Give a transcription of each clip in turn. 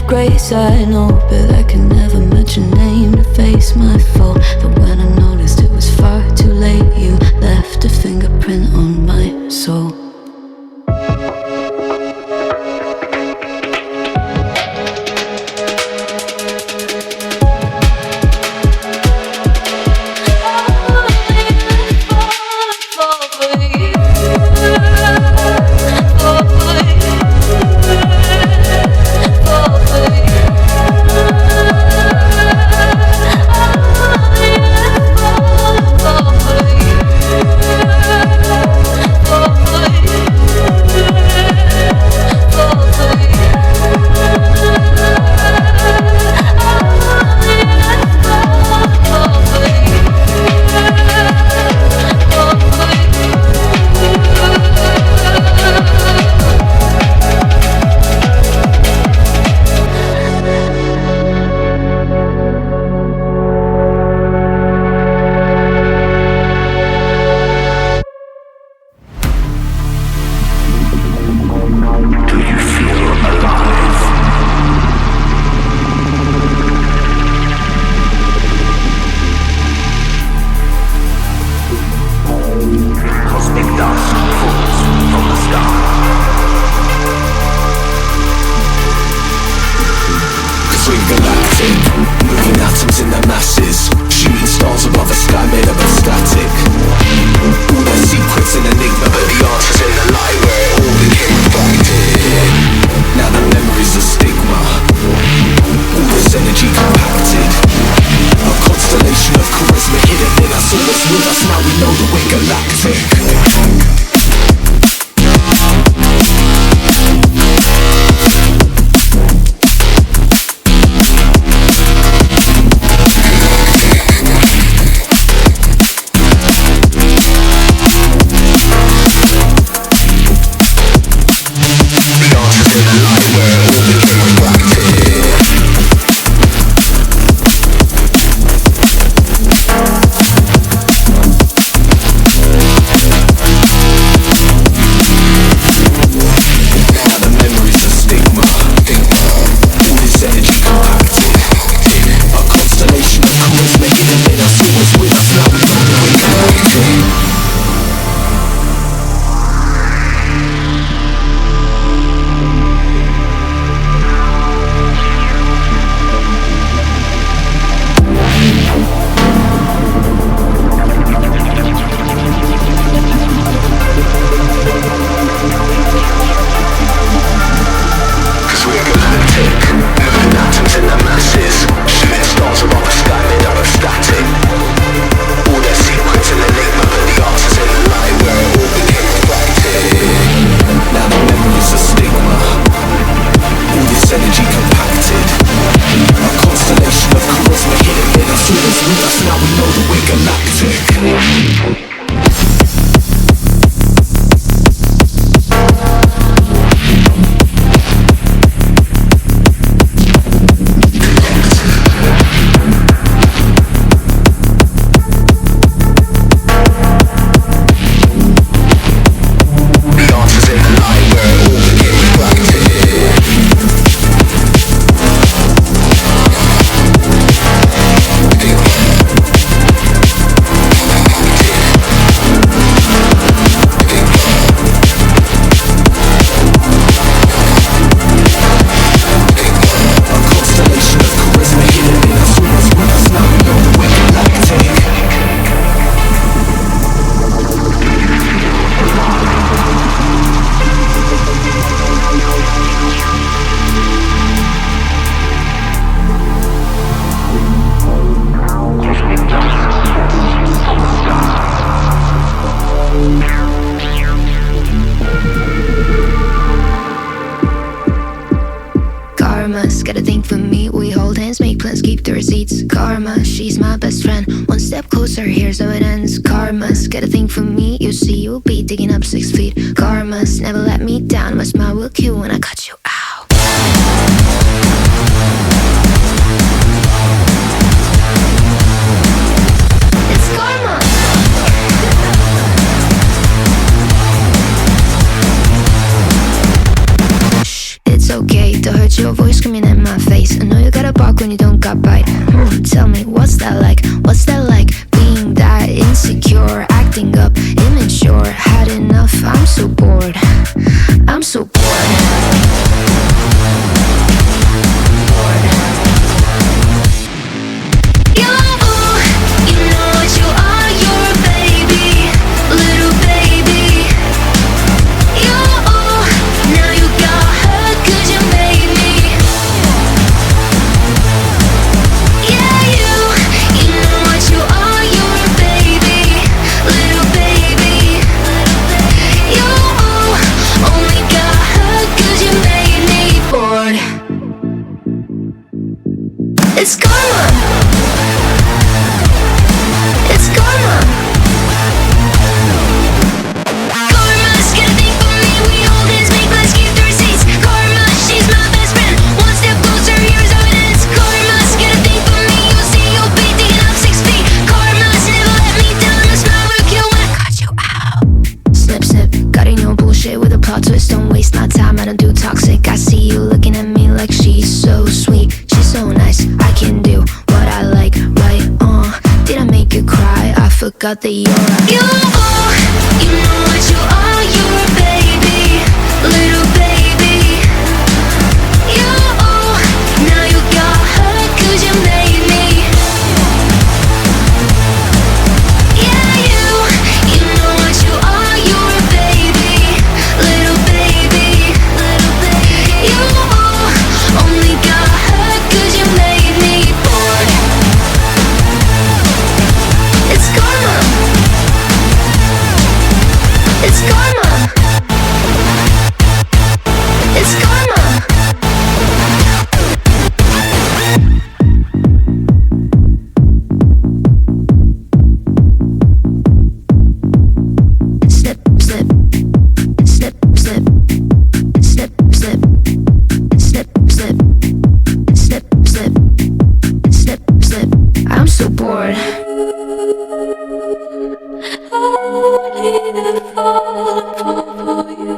grace I know, but I can never match your name to face my fault. But when I noticed it was far too late, you left a fingerprint on my soul. Boy Karma's got a thing for me. We hold hands, make plans, keep the receipts. Karma, she's my best friend. One step closer, here's how it ends. Karma's got a thing for me. You see, you'll be digging up 6 feet. Karma's never let me down. My smile will kill when I cut you out. It's karma. It's okay to hurt your voice screaming in my face. I know you gotta bark when you don't got bite. Tell me, what's that like? What's that like? Being that insecure, acting up, immature. Had enough, I'm so bored. I'm so bored. You know what you are, you're a baby, little baby. Now you got hurt 'cause you made me. Yeah, you know what you are, you're a baby, little baby. You only got hurt 'cause you made me bored. It's karma. It's karma. Karma's got a thing for me. We hold hands, make plans, keep the receipts. Karma, she's my best friend. One step closer, here's how it ends. Karma's got a thing for me. You'll see, you'll be digging up 6 feet. Karma's never let me down. My smile will kill when I cut you out. Snip, snip, got in your bullshit with a plot twist. Don't waste my time, I don't do toxic. I see you looking at me like she's so sweet. She's so nice, I can do what I like, right? Did I make you cry? I forgot that you're right. You know what you are, you're a baby, little baby. You now you got hurt 'cause you made me. Yeah, you know what you are, you're a baby, little baby. You only got hurt 'cause you made me bored. It's karma. It's karma. It's karma. Snip, snip, snip, snip, snip, snip, snip, snip, snip, snip, snip, snip. I'm so bored. Only falling for you,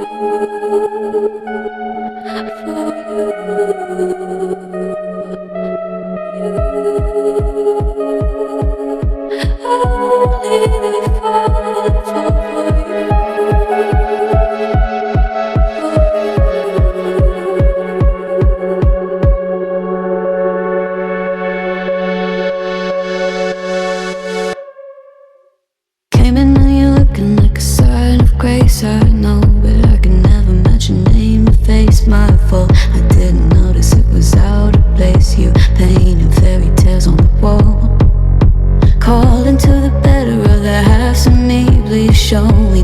Came in and you looking like a sign of grace. I know, but I can never match your name or face. My fault, I didn't notice it was out of place. You painted fairy tales on the wall, calling to the better of the halves of me. Please show me